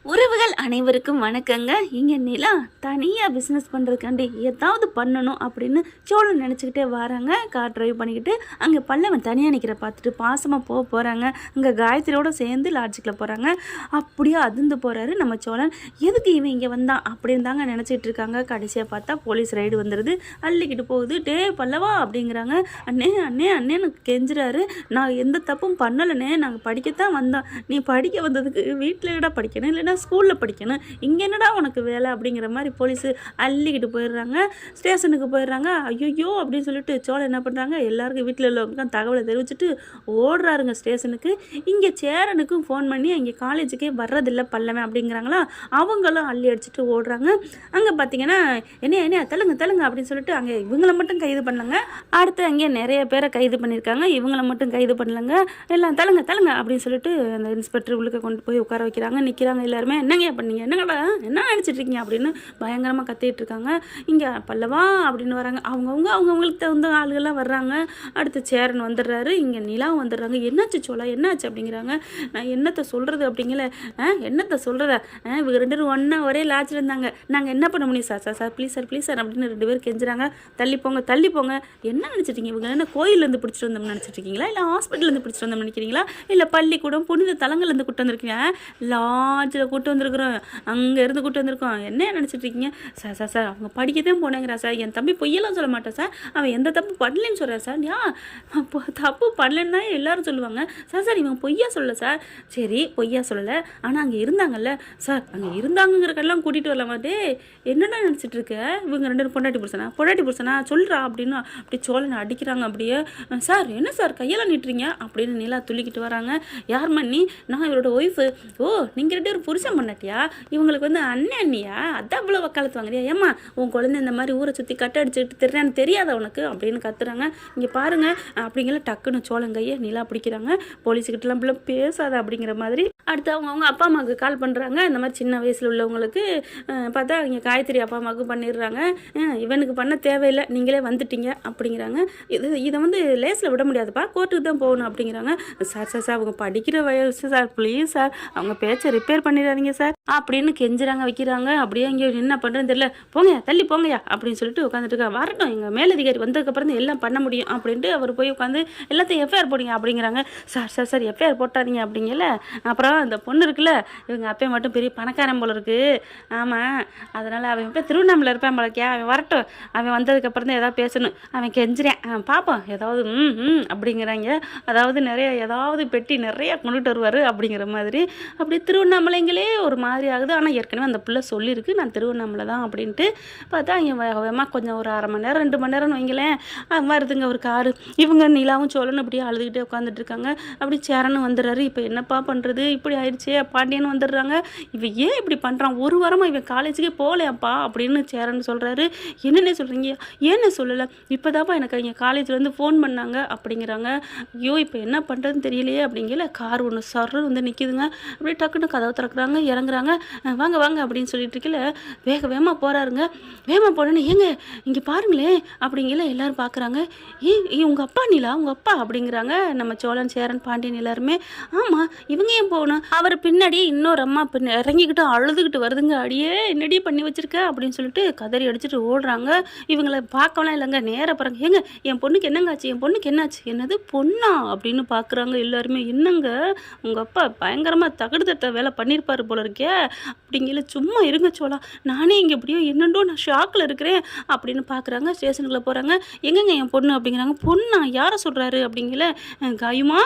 உறவுகள் அனைவருக்கும் வணக்கங்க. இங்கே நிலா தனியாக பிஸ்னஸ் பண்ணுறதுக்காண்டி ஏதாவது பண்ணணும் அப்படின்னு சோழன் நினச்சிக்கிட்டே வராங்க. கார் ட்ரைவ் பண்ணிக்கிட்டு அங்கே பல்லவன் தனியாக நிற்கிற பார்த்துட்டு பாசமாக போகிறாங்க. அங்கே காயத்ரியோடு சேர்ந்து லாட்ஜுக்கில் போகிறாங்க. அப்படியே அதிர்ந்து போகிறாரு நம்ம சோழன். எதுக்கு இவன் இங்கே வந்தான் அப்படின்னு தாங்க நினச்சிட்டு இருக்காங்க. கடைசியாக பார்த்தா போலீஸ் ரைடு வந்துடுது. அள்ளிக்கிட்டு போகுது. டே பல்லவா அப்படிங்கிறாங்க. அண்ணே அண்ணே அண்ணேன்னு கெஞ்சுறாரு. நான் எந்த தப்பும் பண்ணலைண்ணே, நாங்கள் படிக்கத்தான் வந்தோம். நீ படிக்க வந்ததுக்கு வீட்டில் இடம் படிக்கணும், இல்லைன்னா ஸ்கூலில் படிக்கணும், இங்கே என்னடா உனக்கு வேலை அப்படிங்கிற மாதிரி போலீஸு அள்ளிக்கிட்டு போயிடுறாங்க. ஸ்டேஷனுக்கு போயிடுறாங்க. ஐயோ அப்படின்னு சொல்லிட்டு சோழன் என்ன பண்ணுறாங்க, எல்லாருக்கும் வீட்டில் உள்ளவங்க தகவலை தெரிவிச்சுட்டு ஓடுறாருங்க ஸ்டேஷனுக்கு. இங்கே சேரனுக்கும் ஃபோன் பண்ணி அங்கே காலேஜுக்கே வர்றதில்லை பல்லவன் அப்படிங்கிறாங்களா. அவங்களும் அள்ளி அடிச்சுட்டு ஓடுறாங்க. அங்கே பார்த்தீங்கன்னா என்ன தள்ளுங்க அப்படின்னு சொல்லிட்டு அங்கே இவங்களை மட்டும் கைது பண்ணலங்க. அடுத்து அங்கே நிறைய பேரை கைது பண்ணியிருக்காங்க. இவங்களை மட்டும் கைது பண்ணலங்க. எல்லாம் தள்ளுங்க அப்படின்னு சொல்லிட்டு அந்த இன்ஸ்பெக்டர் உள்ளுக்க கொண்டு போய் உட்கார வைக்கிறாங்க. நிற்கிறாங்க எல்லாருமே. என்னங்க பண்ணீங்க, என்னங்கடா என்ன நினச்சிட்டு இருக்கீங்க அப்படின்னு பயங்கரமாக கத்திட்டு இருக்காங்க. இங்கே பல்லவா அப்படின்னு வராங்க. அவங்கவுங்களுக்கு தகுந்த ஆளுகள்லாம் வர்றாங்க. அடுத்து சேரன் வந்துடுறாரு. இங்கே நிலாவும் வந்துடுறாங்க. என்னாச்சு சோழா என்னாச்சு அப்படிங்கிறாங்க. நான் என்னத்தை சொல்கிறது அப்படிங்கல. என்னத்தை சொல்கிறத, இவங்க ரெண்டு பேரும் ஒன்றா ஒரே லாட்ஜில் இருந்தாங்க. நாங்கள் என்ன பண்ண முடியும் சார் ப்ளீஸ் சார் அப்படின்னு ரெண்டு பேரும் கெஞ்சுறாங்க. தள்ளி போங்க. என்ன நினச்சிட்டீங்க, இவங்க என்ன கோயிலேருந்து பிடிச்சிட்டு வந்தோம்னு நினச்சிட்டு இருக்கீங்களா, இல்லை ஹாஸ்பிட்டலேருந்து பிடிச்சிட்டு வந்தோம்னு நினைக்கிறீங்களா, இல்லை பள்ளிக்கூடம் புனித தலங்கள்லேருந்து கூட்டு வந்திருக்கீங்க, லாட்ஜில் கூட்டு வந்திருக்கிறோம், அங்கே இருந்து கூட்டு வந்திருக்கோம், என்ன நினச்சிட்டு இருக்கீங்க சார் அவங்க படிக்கதான் போனேங்கிறா சார். என் தம்பி பொய்யெல்லாம் சொல்ல மாட்டேன் சார், அவன் எந்த தப்பு பண்ணலன்னு சொல்கிறார் சார். தப்பு பண்ணலன்னு தான் எல்லாரும் சொல்லுவாங்க சார். இவங்க பொய்யா சொல்லலை சார். சரி பொய்யா சொல்லலை, ஆனால் அங்கே இருந்தாங்கல்ல சார், அங்கே இருந்தாங்கிறக்கெல்லாம் கூட்டிகிட்டு வரலாமா. டே என்னடா நினச்சிட்டு இருக்க, இவங்க ரெண்டு பேரும் பொண்டாட்டி புருஷனா சொல்கிறா அப்படின்னு அப்படி சோழனை அடிக்கிறாங்க. அப்படியே சார் என்ன சார் கையெல்லாம் நீட்டுறீங்க அப்படின்னு நிலா துள்ளிக்கிட்டு வராங்க. யார் மண்ணி, நான் இவரோட ஒய்ஃபு. ஓ நீங்கள் ரெண்டு பேரும் புருஷன் பண்ணட்டியா, இவங்களுக்கு வந்து அண்ணியா, அதான் இவ்வளோ வக்காலத்து வாங்குறியா, ஏம்மா உன் குழந்தை இந்த மாதிரி ஊரை சுற்றி கட்ட அடிச்சுட்டு தெரியான்னு தெரியாத உனக்கு அப்படின்னு கத்துறாங்க. இங்கே பாருங்க அப்படிங்கிற டக்குன்னு சோழன் கையை நிலா பிடிக்கிறாங்க. போலீஸுக்கிட்டலாம் இப்படிலாம் பேசாத அப்படிங்கிற மாதிரி. அடுத்து அவங்க அப்பா அம்மாவுக்கு கால் பண்ணுறாங்க. இந்த மாதிரி சின்ன வயசில் உள்ளவங்களுக்கு பார்த்தா இங்கே காயத்ரி அப்பா அம்மாவுக்கு பண்ணிடுறாங்க. இவனுக்கு பண்ண தேவையில்லை, நீங்களே வந்துட்டீங்க அப்படிங்கிறாங்க. இதை வந்து லேஸில் விட முடியாதுப்பா, கோர்ட்டுக்கு தான் போகணும் அப்படிங்கிறாங்க. சார் அவங்க படிக்கிற வயசு சார், ப்ளீஸ் சார் அவங்க பேச்சை ரிப்பேர் பண்ணிடாதீங்க சார் அப்படின்னு கெஞ்சுறாங்க வைக்கிறாங்க. அப்படியே இங்கே என்ன பண்ணுறதுன்னு தெரியல, தள்ளி போங்கயா அப்படின்னு சொல்லிட்டு உட்காந்துட்டு இருக்கா. வரட்டும் எங்கள் மேலதிகாரி வந்ததுக்கப்புறம் எல்லாம் பண்ண முடியும் அப்படின்ட்டு அவர் போய் உட்காந்து எல்லாத்தையும் எஃப்ஐஆர் போடுங்க அப்படிங்கிறாங்க. சார் எஃப்ஐஆர் போட்டாதீங்க அப்படிங்கல. அப்புறம் அந்த பொண்ணு இருக்குல்ல, இவங்க அப்பையும் மட்டும் பெரிய பணக்காரன் போல இருக்கு. ஆமாம், அதனால் அவன் இப்போ திருவண்ணாமலை இருப்பான் போலக்கியா, அவன் வரட்டும், அவன் வந்ததுக்கப்புறம் தான் எதாவது பேசணும், அவன் கெஞ்சுறேன் பார்ப்போம் ஏதாவது அப்படிங்கிறாங்க. அதாவது ஏதாவது பெட்டி நிறையா கொண்டுட்டு வருவார் அப்படிங்கிற மாதிரி. அப்படி திருவண்ணாமலைங்களே ஒரு மாதிரி ஆகுது. ஆனால் ஏற்கனவே அந்த பிள்ளை சொல்லியிருக்கு நான் திருவண்ணாமலை தான் அப்படின்ட்டு. பார்த்தா இங்கே வேகமாக கொஞ்சம் ஒரு 1/2 மணி நேரம் 2 மணி நேரம்னு வைங்களேன் வருதுங்க ஒரு காரு. இவங்க நிலாவும் சோழனும் அப்படியே அழுதுகிட்டே உட்காந்துட்டு இருக்காங்க. அப்படி சேரனும் வந்துடுறாரு. இப்போ என்னப்பா பண்ணுறது, இப்படி ஆயிடுச்சே, பாண்டியன்னு வந்துடுறாங்க. இவன் ஏன் இப்படி பண்ணுறான், ஒரு வாரமாக இவன் காலேஜுக்கே போகலையாப்பா அப்படின்னு சேரன் சொல்கிறாரு. என்னென்ன சொல்கிறீங்க, ஏன்னு சொல்லலை, இப்போதாப்பா எனக்கு இங்கே காலேஜ்லேருந்து ஃபோன் பண்ணாங்க அப்படிங்கிறாங்க. ஐயோ இப்போ என்ன பண்ணுறதுன்னு தெரியலையே அப்படிங்கல. கார் ஒன்று சர்ரு வந்து நிற்கிதுங்க. அப்படியே டக்குன்னு கதவை திறக்கிறாங்க, இறங்குறாங்க. வாங்க அப்படின்னு சொல்லிட்டு இருக்கல, வேகமாக போகிறாருங்க. வேகமாக போனேன்னு ஏங்க இங்கே பாருங்களேன் அப்படிங்கல. எல்லாரும் பார்க்குறாங்க. உங்கள் அப்பா நிலா, உங்கள் அப்பா அப்படிங்கிறாங்க. நம்ம சோழன் சேரன் பாண்டியன் எல்லாருமே. ஆமாம் இவங்க ஏன் போகணும், அவர் பின்னாடி இன்னொரு அம்மா இறங்கிக்கிட்டு அழுதுகிட்டு வருதுங்க. அடியே என்னடி பண்ணி வச்சிருக்க அப்படின்னு சொல்லிட்டு கதறி அடிச்சுட்டு ஓடுறாங்க. இவங்களை பார்க்கலாம் இல்லைங்க, நேராக பாருங்க. ஏங்க என் பொண்ணுக்கு என்னங்காச்சு, என் பொண்ணுக்கு என்னாச்சு, என்னது பொண்ணா அப்படின்னு பார்க்குறாங்க எல்லாருமே. என்னங்க உங்கள் அப்பா பயங்கரமாக தகுடுதட்ட வேலை பண்ணியிருப்பாரு போல இருக்கே அப்படிங்கல. சும்மா இருங்க சோழா, நானே இங்கே எப்படியோ என்னண்டோ நான் ஷாக்கில் இருக்கிறேன் அப்படின்னு பார்க்குறாங்க. ஸ்டேஷனுக்குள்ளே போகிறாங்க. எங்கங்க என் பொண்ணு அப்படிங்கிறாங்க. பொண்ணா, யாரை சொல்கிறாரு அப்படிங்கல. காயுமா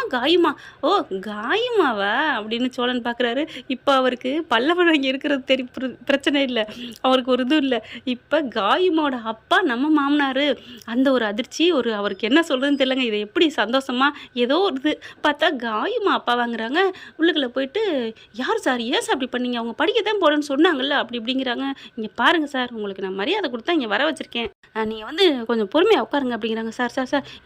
ஓ காயுமாவா அப்படின்னு சோழன் பார்க்குறாரு. இப்போ அவருக்கு பல்லவன் இங்கே இருக்கிறது பிரச்சனை இல்லை, அவருக்கு ஒரு இதுவும் இல்லை. இப்போ காயுமாவோட அப்பா நம்ம மாமனார். அந்த ஒரு அதிர்ச்சி, ஒரு அவருக்கு என்ன சொல்கிறதுன்னு தெரியலங்க. இதை எப்படி சந்தோஷமா ஏதோ ஒரு இது பார்த்தா காயுமா அப்பா வாங்குறாங்க. உள்ளுக்குள்ளே போயிட்டு யார் சார், ஏன் சார் அப்படி பண்ணீங்க, அவங்க படிக்கத்தான் போகிறேன்னு சொன்னாங்கல்ல அப்படிங்கிறாங்க. இங்கே பாருங்கள் சார், உங்களுக்கு நான் மரியாதை கொடுத்தா இங்கே வர வச்சுருக்கேன், நீங்கள் வந்து கொஞ்சம் பொறுமையாக உட்காருங்க அப்படிங்கிறாங்க. சார்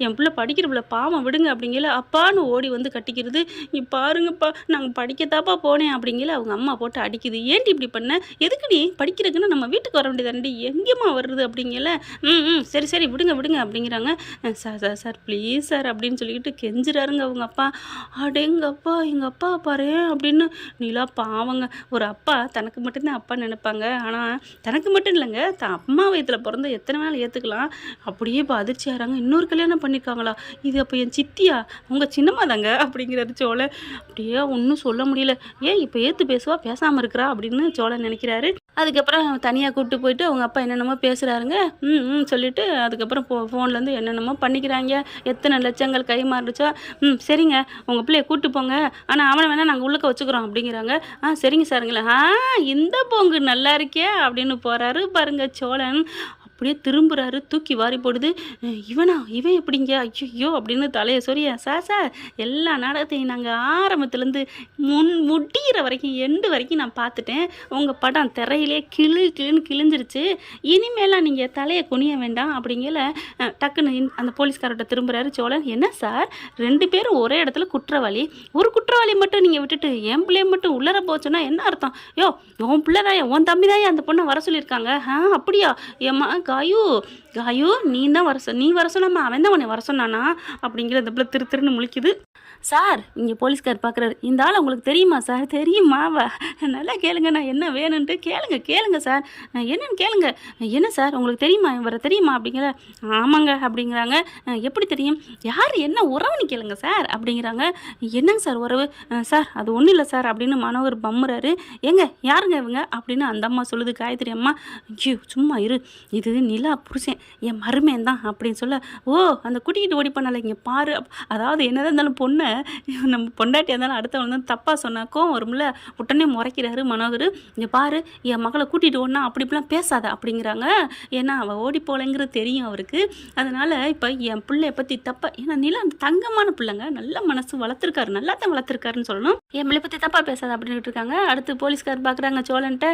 என் பிள்ளை படிக்கிற பிள்ளை பாவம் விடுங்க அப்படிங்கல. அப்பான்னு ஓடி வந்து கட்டிக்கிறது. இங்கே பாருங்கப்பா நாங்கள் படிக்கத்தாப்பா போனேன் அப்படிங்கல. அவங்க அம்மா போட்டு அடிக்குது. ஏன்டி இப்படி பண்ண, எதுக்கு நீ படிக்கிறதுக்குன்னு நம்ம வீட்டுக்கு வர வேண்டியதாண்டி, எங்கேம்மா வருது அப்படிங்கல. சரி விடுங்க அப்படிங்கிறாங்க. சார் ப்ளீஸ் சார் அப்படின்னு சொல்லிக்கிட்டு கெஞ்சுறாருங்க அவங்க அப்பா. அடேங்கப்பா எங்கள் அப்பா பாரு அப்படின்னு. நிலா பாவங்க. ஒரு அப்பா தனக்கு மட்டும்தான் அப்பா நினைப்பாங்க. ஆனால் தனக்கு மட்டும் இல்லைங்க, அம்மா வயித்துல பிறந்த எத்தனை வேணாலும் ஏற்றுக்கலாம். அப்படியே இப்போ அதிர்ச்சி ஆகிறாங்க. இன்னொரு கல்யாணம் பண்ணியிருக்காங்களா? இது அப்போ என் சித்தியா? உங்கள் சின்னம்மா தாங்க அப்படிங்கிறாரு சோழன். அப்படியே ஒன்றும் சொல்ல முடியல. ஏன் இப்போ ஏற்று பேசுவா பேசாமல் இருக்கிறா அப்படின்னு சோழன் நினைக்கிறாரு. அதுக்கப்புறம் தனியாக கூப்பிட்டு போயிட்டு அவங்க அப்பா என்னென்னமோ பேசுகிறாருங்க. சொல்லிவிட்டு அதுக்கப்புறம் ஃபோன்லேருந்து என்னென்னமோ பண்ணிக்கிறாங்க. எத்தனை லட்சங்கள் கை மாறுச்சோ. சரிங்க உங்கள் பிள்ளைய கூப்பிட்டு போங்க, ஆனால் அவனை வேணால் நாங்கள் உள்ளக்க வச்சுக்கிறோம் அப்படிங்கிறாங்க. சரிங்க சாருங்களா. இந்த போங்கு நல்லா இருக்கே அப்படின்னு போகிறாரு பாருங்க சோழன். அப்படியே திரும்புகிறாரு, தூக்கி வாரி போடுது. இவன் எப்படிங்க? ஐயோ அப்படின்னு தலையை சொரிய. சார் எல்லா நாடகத்தையும் நாங்கள் ஆரம்பத்துலேருந்து முடிகிற வரைக்கும் எண்டு வரைக்கும் நான் பார்த்துட்டேன். உங்கள் படம் திரையிலே கிளுன்னு கிழிஞ்சிருச்சு. இனிமேலாம் நீங்கள் தலையை குனிய வேண்டாம் அப்படிங்கல டக்குன்னு அந்த போலீஸ்கார்ட்ட திரும்புகிறாரு சோழன். என்ன சார் 2 பேரும் ஒரே இடத்துல குற்றவாளி, ஒரு குற்றவாளி மட்டும் நீங்கள் விட்டுட்டு என் பிள்ளைய மட்டும் உள்ளர போச்சுன்னா என்ன அர்த்தம்? உன் பிள்ளைதாயா, உன் தம்பி தாயா அந்த பொண்ணை வர சொல்லியிருக்காங்க. அப்படியா? ஏம்மா காயு நீ தான் நீ வர சொன்னாமா, அவன் தான் உன்னை வர சொன்னானா அப்படிங்கிற இந்த பிள்ளை திருன்னு முழிக்குது. சார் இங்கே போலீஸ்கார் பார்க்குறாரு. இந்த ஆள் உங்களுக்கு தெரியுமா சார்? தெரியுமாவா? நல்லா கேளுங்க, நான் என்ன வேணுன்ட்டு கேளுங்க சார், என்னன்னு கேளுங்க. என்ன சார் உங்களுக்கு தெரியுமா, இவரை தெரியுமா அப்படிங்கிற. ஆமாங்க அப்படிங்கிறாங்க. எப்படி தெரியும்? யார் என்ன உறவுன்னு கேளுங்க சார் அப்படிங்கிறாங்க. என்னங்க சார் உறவு? சார் அது ஒன்றும் இல்லை சார் அப்படின்னு மனோகர் பம்முறாரு. யாருங்க இவங்க அப்படின்னு அந்த அம்மா சொல்லுது. காயத்ரி அம்மா, ஐயோ சும்மா இரு, இது நிலா புருஷன், என் மருமேன் தான் அப்படின்னு சொல்ல. அந்த குட்டிக்கிட்டு ஓடி பண்ணல, இங்கே பாரு. அதாவது என்னதான் இருந்தாலும் பொண்ணை நம்ம பொண்டாட்டியாக இருந்தாலும் அடுத்தவங்க தான் தப்பாக சொன்னாக்கும் வரும்ல. உடனே முறைக்கிறாரு மனோகர். இங்கே பாரு, என் மகளை கூட்டிகிட்டு ஓடனா அப்படி இப்படிலாம் பேசாத அப்படிங்கிறாங்க. ஏன்னா அவள் ஓடி போகலைங்கிறது தெரியும் அவருக்கு. அதனால் இப்போ என் பிள்ளைய பற்றி தப்பா, ஏன்னா நிலா தங்கமான பிள்ளைங்க, நல்ல மனசு வளர்த்துருக்காரு, நல்லா தான் வளர்த்துருக்காருன்னு சொல்லணும். என் பிள்ளை பற்றி தப்பாக பேசாத அப்படின்ட்டு இருக்காங்க. அடுத்து போலீஸ்கார் பார்க்குறாங்க சோழன்ட்ட.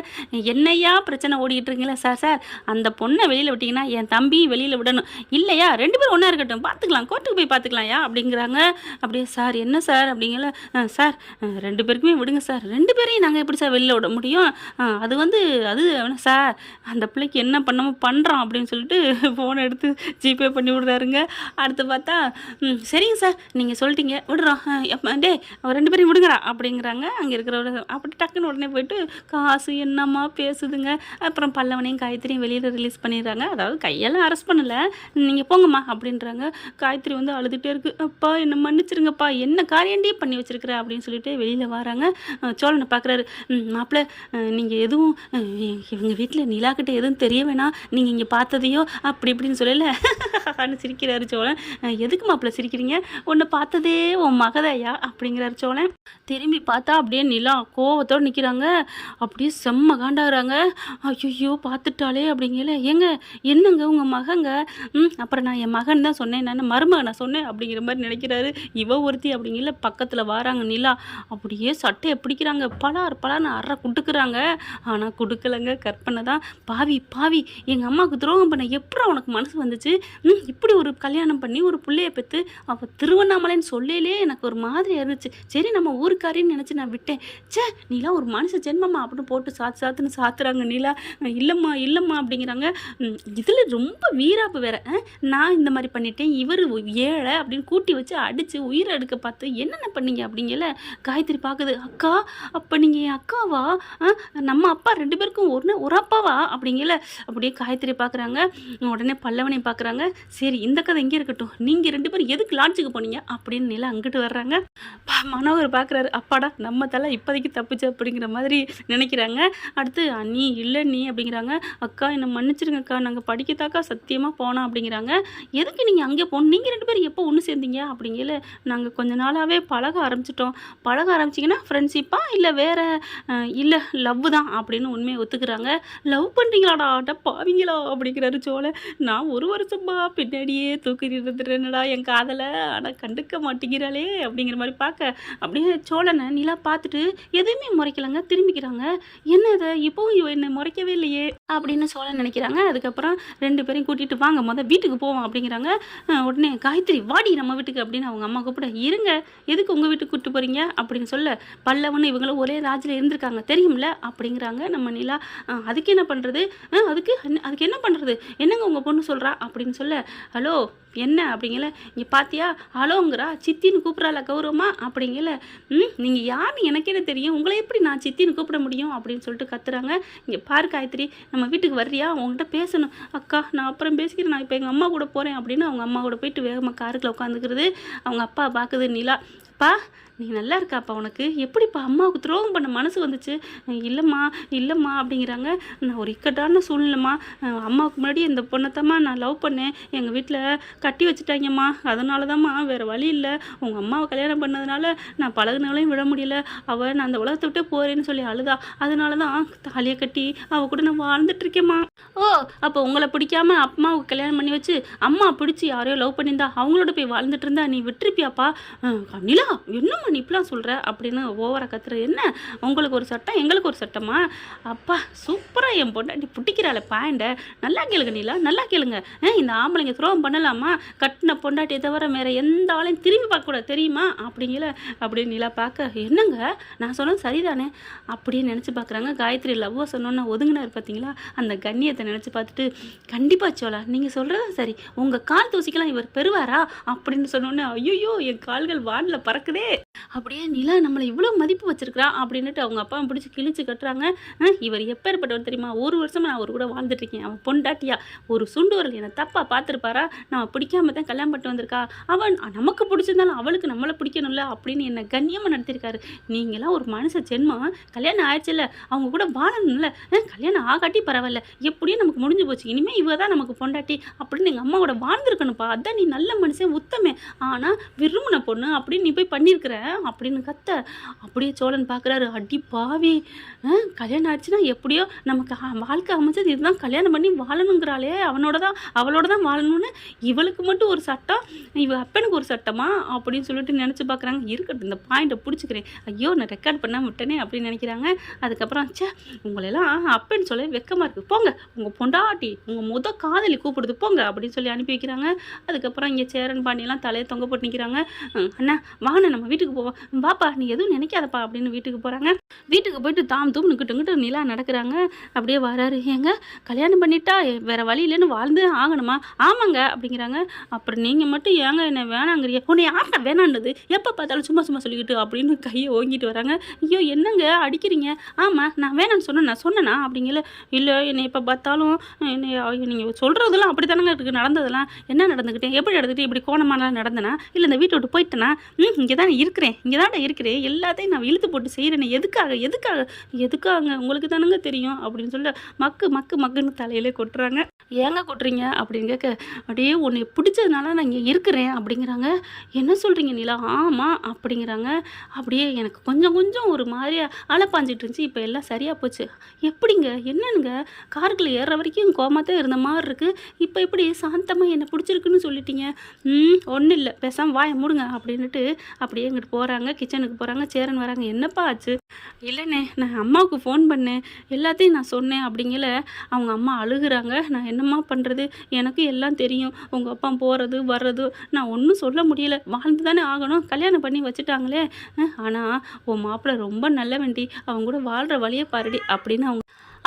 என்னையா பிரச்சனை ஓடிக்கிட்டு இருக்கீங்களா? சார் அந்த பொண்ணை வெளியில் விட்டிங்கன்னா என் தம்பி வெளியில் விடணும் இல்லையா? 2 பேரும் ஒன்றா இருக்கட்டும், பார்த்துக்கலாம், கோர்ட்டுக்கு போய் பார்த்துக்கலாம்யா அப்படிங்கிறாங்க. அப்படியே சார் என்ன சார் அப்படிங்கல. சார் 2 பேருக்குமே விடுங்க சார், 2 பேரையும் நாங்கள் எப்படி சார் வெளியில் விட முடியும்? அது சார் அந்த பிள்ளைக்கு என்ன பண்ணமோ பண்ணுறோம் அப்படின்னு சொல்லிட்டு ஃபோனை எடுத்து ஜிபே பண்ணி விடுறாருங்க. அடுத்து பார்த்தா சரிங்க சார் நீங்கள் சொல்லிட்டீங்க விடுறோம், டே 2 பேரையும் விடுங்கடா அப்படிங்கிறாங்க. அங்கே இருக்கிறவரு அப்படி டக்குன்னு உடனே போயிட்டு காசு என்னம்மா பேசுதுங்க. அப்புறம் பல்லவனையும் காயத்ரியும் வெளியில் ரிலீஸ் பண்ணிடுறாங்க. அதாவது கையெல்லாம் அரெஸ்ட் பண்ணலை, நீங்கள் போங்கம்மா அப்படின்றாங்க. காயத்ரி அழுதுகிட்டே இருக்குது. அப்பா என்னை மன்னிச்சிருங்கப்பா, என்ன காரியண்டி பண்ணி வச்சிருக்கிற அப்படின்னு சொல்லிட்டு வெளியில் வராங்க. சோழனை பார்க்குறாரு. மாப்பிள்ளை நீங்கள் எதுவும் இவங்க வீட்டில் நிலாக்கிட்ட எதுவும் தெரிய வேணாம், நீங்கள் இங்கே பார்த்ததையோ அப்படி இப்படின்னு சொல்லலை சிரிக்கிறாரு சோழன். எதுக்கு மாப்பிள்ளை சிரிக்கிறீங்க? உன்னை பார்த்ததே உன் மகதையா அப்படிங்கிறாரு சோழன். திரும்பி பார்த்தா அப்படியே நிலா கோவத்தோடு நிற்கிறாங்க. அப்படியே செம்ம காண்டாகிறாங்க. ஐயோ பார்த்துட்டாலே அப்படிங்கல. என்னங்க உங்கள் மகங்க? அப்புறம் நான் என் மகன் தான் சொன்னேன், நான் மருமகன் நான் சொன்னேன் அப்படிங்கிற மாதிரி நினைக்கிறாரு. இவ ஒருத்தி அப்படிங்கல பக்கத்தில் வராங்க நிலா. அப்படியே சட்டையை பிடிக்கிறாங்க, பலார்னு அற குடுக்குறாங்க. ஆனால் கொடுக்கலங்க, கற்பனை தான். பாவி எங்கள் அம்மாவுக்கு துரோகம் பண்ண எப்படி உனக்கு மனசு வந்துச்சு? இப்படி ஒரு கல்யாணம் பண்ணி ஒரு பிள்ளைய பெற்று அவள் திருவண்ணாமலைன்னு சொல்லலே எனக்கு ஒரு மாதிரியாக இருந்துச்சு. சரி நம்ம ஊருக்காரின்னு நினச்சி நான் விட்டேன். நீலா ஒரு மனுஷ ஜென்மம்மா அப்படின்னு போட்டு சாத்துன்னு சாத்துறாங்க. நீலா இல்லைம்மா அப்படிங்கிறாங்க. இதில் ரொம்ப வீராப்பு வேற. நான் இந்த மாதிரி பண்ணிட்டேன், இவர் ஏழை அப்படின்னு கூட்டி வச்சு அடித்து உயிரை எடுக்க பார்த்து என்னென்ன பண்ணீங்க அப்படிங்கல. காயத்ரி பார்க்குது. அக்கா அப்போ நீங்கள் என் அக்காவா? நம்ம அப்பா 2 பேருக்கும் ஒரு அப்பாவா அப்படிங்கல. அப்படியே காயத்ரி பார்க்குறாங்க. உடனே பல்லவனை பார்க்குறாங்க. சரி இந்த கதை இங்கே இருக்கட்டும், நீங்கள் 2 பேரும் எதுக்கு லாட்ஜுக்கு போனீங்க அப்படின்னு நிலா அங்கிட்டு வர்றாங்க. மனோகர் பார்க்குறாரு. அப்பாடா நம்ம தலை இப்போதைக்கு தப்புச்சு அப்படிங்கிற மாதிரி நினைக்கிறாங்க. அடுத்து நீ இல்லை நீ அப்படிங்கிறாங்க. அக்கா என்னை மன்னிச்சிருங்கக்கா, நாங்கள் படிக்கத்தாக்கா சத்தியமாக போனோம் அப்படிங்கிறாங்க. எதுக்கு நீங்கள் அங்கே போகணும்? நீங்கள் 2 பேரும் எப்போ ஒன்று சேர்ந்தீங்க அப்படிங்கல. நாங்கள் கொஞ்ச நாளாகவே பழக ஆரம்பிச்சிங்கன்னா ஃப்ரெண்ட்ஷிப்பா இல்லை வேறு இல்லை லவ் தான் அப்படின்னு உண்மையை ஒத்துக்கிறாங்க. லவ் பண்ணுறீங்களாடா பாவீங்களா அப்படிங்கிறாரு சோழன். நான் 1 வருஷமா பின்னாடியே தூக்கிட்டு இருந்துட்டேனடா என் காதலை, ஆனால் கண்டுக்க மாட்டேங்கிறாளே அப்படிங்கிற மாதிரி பார்க்க அப்படியே சோழனை நிலா பார்த்துட்டு எதுவுமே முறைக்கலங்க, திரும்பிக்கிறாங்க. என்னது இப்போவும் இவ என்னை முறைக்கவே இல்லையே அப்படின்னு சோழன் நினைக்கிறாங்க. அதுக்கப்புறம் 2 பேரையும் கூட்டிகிட்டு வாங்க வீட்டுக்கு போவோம் அப்படிங்கிறாங்க. உடனே காயத்ரி வாடி நம்ம வீட்டுக்கு அப்படின்னு அவங்க அம்மா கூப்பிட. இருங்க எதுக்கு உங்கள் வீட்டுக்கு கூப்பிட்டு போகிறீங்க அப்படின்னு சொல்ல. பல்லவன்னு இவங்களும் ஒரே ராஜில் இருந்திருக்காங்க தெரியும்ல அப்படிங்கிறாங்க நம்ம நிலா. அதுக்கு என்ன பண்ணுறது? அதுக்கு என்ன பண்ணுறது? என்னங்க உங்கள் பொண்ணு சொல்கிறா அப்படின்னு சொல்ல. ஹலோ என்ன அப்படிங்கல, இங்கே பார்த்தியா ஹலோங்கிறா, சித்தின்னு கூப்பிட்றாள கௌரவமா அப்படிங்கல. நீங்கள் யாருன்னு எனக்கே தெரியும், உங்களை எப்படி நான் சித்தின்னு கூப்பிட முடியும் அப்படின்னு சொல்லிட்டு கத்துறாங்க. இங்கே பாரு காயத்ரி, நம்ம வீட்டுக்கு வர்றியா, உங்கள்கிட்ட பேசணும். அக்கா நான் அப்புறம் பேசிக்கிறேன், நான் இப்போ எங்கள் அம்மா கூட போகிறேன் அப்படின்னு அவங்க அம்மா கூட போயிட்டு வேகமாக காருக்குள்ள உட்காந்துக்கிறது. அவங்க அப்பா பார்க்குது நிலா, அப்பா நீ நல்லா இருக்காப்பா, உனக்கு எப்படிப்பா அம்மாவுக்கு துரோகம் பண்ண மனசு வந்துச்சு? இல்லைம்மா அப்படிங்கிறாங்க. நான் ஒரு இக்கட்டான சூழ்நிலைம்மா, அம்மாவுக்கு முன்னாடி இந்த பொண்ணைத்தாம்மா நான் லவ் பண்ணேன், எங்கள் வீட்டில் கட்டி வச்சுட்டாங்கம்மா, அதனால தான்மா, வேறு வழி இல்லை. உங்கள் அம்மாவை கல்யாணம் பண்ணதுனால நான் பழகுனாலையும் விட முடியல, அவள் நான் அந்த உலகத்தை விட்டே போகிறேன்னு சொல்லி அழுதா, அதனால தான் தாலியை கட்டி அவள் கூட நான் வாழ்ந்துட்டுருக்கேம்மா. ஓ, அப்போ உங்களை பிடிக்காம அம்மாவுக்கு கல்யாணம் பண்ணி வச்சு அம்மா பிடிச்சி யாரையோ லவ் பண்ணியிருந்தா அவங்களோட போய் வாழ்ந்துட்டு இருந்தா நீ விட்டுருப்பியாப்பா? நிலா என்னம்மா நீ இப்படிலாம் சொல்கிற அப்படின்னு ஓவரா கத்துற. என்ன உங்களுக்கு ஒரு சட்டம் எங்களுக்கு ஒரு சட்டமா? அப்பா சூப்பராக என் பொண்டாட்டி பிடிக்கிறாள் பாயிண்ட. நல்லா கேளுங்க நிலா, நல்லா கேளுங்க. இந்த ஆம்பளைங்க துரோகம் பண்ணலாமா? கட்டின பொண்டாட்டியை தவிர வேறு எந்த ஆளையும் திரும்பி பார்க்கக்கூடாது தெரியுமா அப்படிங்கல. அப்படின்னு நிலா பார்க்க, என்னங்க நான் சொன்னது சரிதானே அப்படின்னு நினச்சி பார்க்குறாங்க. காயத்ரி லவ்வை சொன்னோன்னு ஒதுங்கினார் பார்த்தீங்களா, அந்த கண்ணியத்தை நினச்சி பார்த்துட்டு, கண்டிப்பாக சோலா நீங்கள் சொல்கிறதா சரி, உங்கள் கால் தூசிக்கலாம் இவர் பெறுவாரா அப்படின்னு சொன்னோன்னே, ஐயோ என் கால்கள் வானில் பறக்குதே, அப்படியே நிலா நம்மளை இவ்வளோ மதிப்பு வச்சிருக்கிறா அப்படின்ட்டு அவங்க அப்பா பிடிச்சி கிழிச்சு கட்டுறாங்க. இவர் எப்பேற்பட்டவர் தெரியுமா, ஒரு வருஷமாக நான் அவர் கூட வாழ்ந்துட்டுருக்கேன், அவன் பொண்டாட்டியா ஒரு சுண்டு வரல் என்னை தப்பாக பார்த்துருப்பாரா, நான் பிடிக்காம தான் கல்யாணம் பண்ணிட்டு வந்திருக்கா, அவன் நமக்கு பிடிச்சிருந்தாலும் அவளுக்கு நம்மளை பிடிக்கணும்ல அப்படின்னு என்னை கண்ணியமாக நடத்திருக்காரு. நீங்களாம் ஒரு மனுஷ ஜென்மம், கல்யாணம் ஆயிடுச்சுல்ல அவங்க கூட வாழணும்ல, கல்யாணம் ஆகாட்டி பரவாயில்ல, எப்படியும் நமக்கு முடிஞ்சு போச்சு, இனிமேல் இவ தான் நமக்கு பொண்டாட்டி அப்படின்னு எங்கள் அம்மா கூட வாழ்ந்துருக்கணும்ப்பா, அதான் நீ நல்ல மனுஷன் உத்தமே, ஆனால் விரும்பின பொண்ணு அப்படின்னு நீ போய் பண்ணியிருக்கிற அப்படின்னு கத்த. அப்படியே சோழன் பார்க்குறாரு, அடி பாவி, கல்யாணம் ஆச்சுன்னா எப்படியோ நமக்கு வாழ்க்கை அமைச்சது இதுதான், கல்யாணம் பண்ணி வாழணுங்கிறாளே, அவளோட தான் வாழணும்னு இவளுக்கு மட்டும் ஒரு சட்டம், இவ அப்பனுக்கு ஒரு சட்டமா அப்படின்னு சொல்லிட்டு நினச்சி பார்க்குறாங்க. இருக்கட்டும் இந்த பாயிண்ட்டை பிடிச்சிக்கிறேன், ஐயோ நான் ரெக்கார்ட் பண்ணாமல் விட்டனே அப்படின்னு நினைக்கிறாங்க. அதுக்கப்புறம் சே உங்களெல்லாம் அப்பன்னு சொல்ல வெக்கமாக இருக்குது, போங்க உங்கள் பொண்டாட்டி உங்கள் காதலி கூப்பிடுது போங்க அப்படின்னு சொல்லி அனுப்பி வைக்கிறாங்க. அதுக்கப்புறம் இங்கே சேரன் பாண்டியெல்லாம் தலையை தொங்க போட்டு நிற்கிறாங்க. அண்ணா வாங்க நம்ம வீட்டுக்கு போவோம், பாப்பா நீ எதுவும் நினைக்காதப்பா அப்படின்னு வீட்டுக்கு போகிறாங்க. வீட்டுக்கு போயிட்டு தாம் தூம்னுக்கிட்டு நிலா நடக்கிறாங்க. அப்படியே வராரு, ஏங்க கல்யாணம் பண்ணிட்டா வேறு வழி இல்லைன்னு வாழ்ந்து ஆகணுமா? ஆமாங்க அப்படிங்கிறாங்க. அப்புறம் நீங்கள் மட்டும் ஏங்க என்ன வேணாங்கிறிய, உன்னை யார்கிட்ட வேணான்றது, எப்போ பார்த்தாலும் சும்மா சொல்லிக்கிட்டு அப்படின்னு கையை ஓங்கிட்டு வராங்க. ஐயோ என்னங்க அடிக்கிறீங்க? ஆமாம் நான் வேணான்னு சொன்னேனா அப்படிங்கல. இல்லை என்னை எப்போ பார்த்தாலும் நீங்கள் சொல்கிறதெல்லாம் அப்படி தானங்க இருக்குது, நடந்ததெல்லாம் என்ன நடந்துக்கிட்டேன், எப்படி நடந்துக்கிட்டே இப்படி கோணமானலாம் நடந்தனா, இல்லை இந்த வீட்டை விட்டு போயிட்டேனா, இங்கே தான் இருக்கிறேன், எல்லாத்தையும் நான் இழுத்து போட்டு செய்கிறேன், எதுக்காக உங்களுக்கு தானுங்க தெரியும் அப்படின்னு சொல்லிட்டு மக்குன்னு தலையிலே கொட்டுறாங்க. ஏங்க கொட்டுறீங்க அப்படின்னு கேட்க, அப்படியே உன்னை பிடிச்சதுனால நான் இங்கே இருக்கிறேன் அப்படிங்கிறாங்க. என்ன சொல்கிறீங்க நிலா? ஆமாம் அப்படிங்கிறாங்க. அப்படியே எனக்கு கொஞ்சம் ஒரு மாதிரியா அலப்பாஞ்சிட்டு இருந்துச்சு, இப்போ எல்லாம் சரியாக போச்சு. எப்படிங்க என்னங்க காருக்குள்ளே ஏறுற வரைக்கும் கோமாத்தான் இருந்த மாதிரி இருக்குது, இப்போ எப்படி சாந்தமாக என்னை பிடிச்சிருக்குன்னு சொல்லிட்டீங்க? ஒன்றும் இல்லை பேசாமல் வாயை மூடுங்க அப்படின்ட்டு அப்படியே இங்கிட்டு போகிறாங்க, கிச்சனுக்கு போகிறாங்க. சேரன் வராங்க, என்னப்பா ஆச்சு? இல்லைண்ணே நான் அம்மாவுக்கு ஃபோன் பண்ணேன், எல்லாத்தையும் நான் சொன்னேன் அப்படிங்கல. அவங்க அம்மா அழுகுறாங்க. நான் என்னம்மா பண்ணுறது, எனக்கு எல்லாம் தெரியும், உங்கள் அப்பா போகிறது வர்றது நான் ஒன்றும் சொல்ல முடியல, வாழ்ந்து தானே ஆகணும், கல்யாணம் பண்ணி வச்சுட்டாங்களே, ஆனால் உன் மாப்பிள்ளை ரொம்ப நல்ல வேண்டி, அவங்க கூட வாழ்கிற வழியை பாருடி அப்படின்னு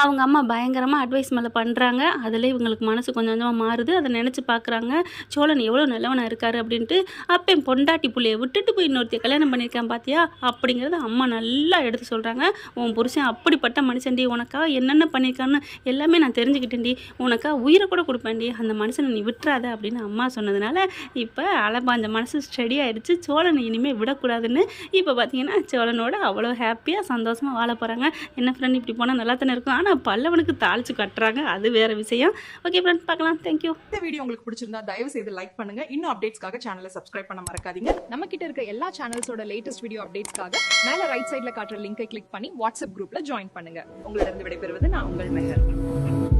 அவங்க அம்மா பயங்கரமாக அட்வைஸ் மேலே பண்ணுறாங்க. அதில் இவங்களுக்கு மனசு கொஞ்சமாக மாறுது. அதை நினச்சி பார்க்குறாங்க, சோழன் எவ்வளோ நல்லவனாக இருக்கார் அப்படின்ட்டு. அப்போ என் பொண்டாட்டி புள்ளையை விட்டுட்டு போய் இன்னொருத்தைய கல்யாணம் பண்ணியிருக்கேன் பார்த்தியா அப்படிங்கிறத அம்மா நல்லா எடுத்து சொல்கிறாங்க. உன் புருஷன் அப்படிப்பட்ட மனுஷன்டி, உனக்கா என்னென்ன பண்ணியிருக்கான்னு எல்லாமே நான் தெரிஞ்சுக்கிட்டேன்டி, உனக்கா உயிரை கூட கொடுப்பேன்டி, அந்த மனுஷனை நீ விட்டுறாத அப்படின்னு அம்மா சொன்னதுனால இப்போ அலபாஞ்ச மனசு ஸ்டடி ஆகிடுச்சு. சோழனை இனிமேல் விடக்கூடாதுன்னு இப்போ பார்த்தீங்கன்னா சோழனோட அவ்வளோ ஹாப்பியாக சந்தோஷமாக வாழ போகிறாங்க. என்ன ஃப்ரெண்ட் இப்படி போனால் நல்லா தானே இருக்கும், ஆனால் பல்லவனுக்கு தாளிச்சு கட்டுறாங்க, அது வேற விஷயம். ஓகே ஃப்ரெண்ட்ஸ் பார்க்கலாம், தேங்க்யூ. இந்த வீடியோ உங்களுக்கு பிடிச்சிருந்தா தயவு செய்து லைக் பண்ணுங்க. இன்னும் அப்டேட்ஸ்க்காக சேனலை சப்ஸ்கிரைப் பண்ண மறக்காதீங்க. நம்ம கிட்ட இருக்க எல்லா சேனல்ஸோட லேட்டஸ்ட் வீடியோ அப்டேட்ஸ்க்காக மேல ரைட் சைட்ல காட்டுற லிங்கை கிளிக் பண்ணி வாட்ஸ்அப் குரூப்ல ஜாயின் பண்ணுங்க. உங்களிடம் விடைபெறுவது நான் உங்கள் மெஹர்.